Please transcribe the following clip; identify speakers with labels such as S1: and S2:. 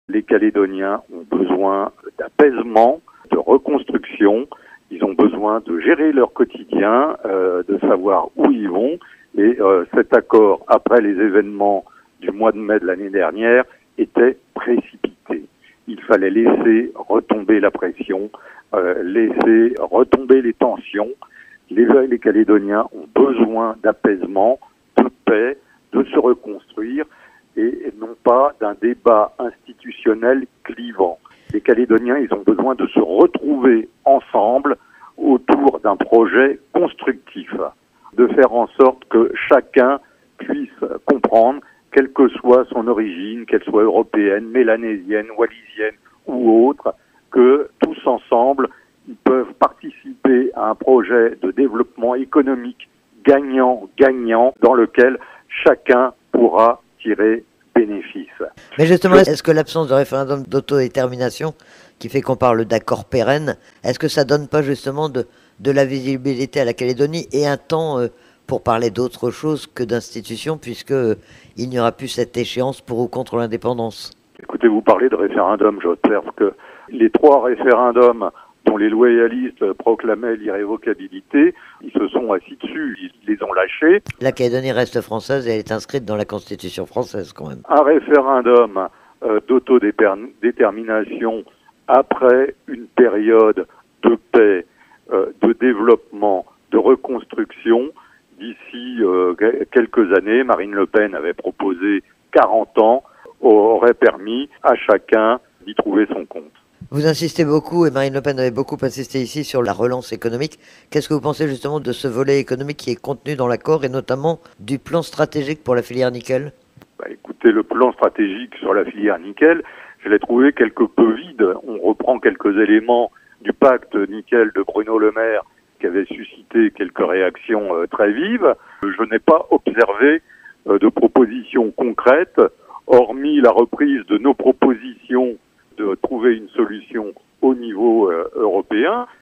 S1: Les Calédoniens ont besoin d'apaisement, de reconstruction. Ils ont besoin de gérer leur quotidien, de savoir où ils vont. Et cet accord, après les événements du mois de mai de l'année dernière, était précipité. Il fallait laisser retomber la pression, laisser retomber les tensions. Les Calédoniens ont besoin d'apaisement, de paix, de se reconstruire et non pas d'un débat institutionnel clivant. Les Calédoniens, ils ont besoin de se retrouver ensemble autour d'un projet constructif, de faire en sorte que chacun puisse comprendre, quelle que soit son origine, qu'elle soit européenne, mélanésienne, wallisienne ou autre, que tous ensemble, ils peuvent participer à un projet de développement économique gagnant-gagnant dans lequel chacun pourra tirer bénéfice.
S2: Mais justement, est-ce que l'absence de référendum d'autodétermination, qui fait qu'on parle d'accord pérenne, est-ce que ça donne pas justement de la visibilité à la Calédonie et un temps pour parler d'autre chose que d'institutions, puisque il n'y aura plus cette échéance pour ou contre l'indépendance?
S1: Écoutez, vous parlez de référendum, j'observe que les 3 référendums dont les loyalistes proclamaient l'irrévocabilité, ils se sont assis dessus, ils les ont lâchés.
S2: La Calédonie reste française et elle est inscrite dans la Constitution française quand même.
S1: Un référendum d'autodétermination après une période de paix, de développement, de reconstruction, d'ici quelques années, Marine Le Pen avait proposé 40 ans, aurait permis à chacun d'y trouver son compte.
S2: Vous insistez beaucoup, et Marine Le Pen avait beaucoup insisté ici sur la relance économique. Qu'est-ce que vous pensez justement de ce volet économique qui est contenu dans l'accord et notamment du plan stratégique pour la filière nickel?
S1: Écoutez, le plan stratégique sur la filière nickel, je l'ai trouvé quelque peu vide. On reprend quelques éléments du pacte nickel de Bruno Le Maire qui avait suscité quelques réactions très vives. Je n'ai pas observé de propositions concrètes, hormis la reprise de nos propositions de trouver une solution au niveau européen.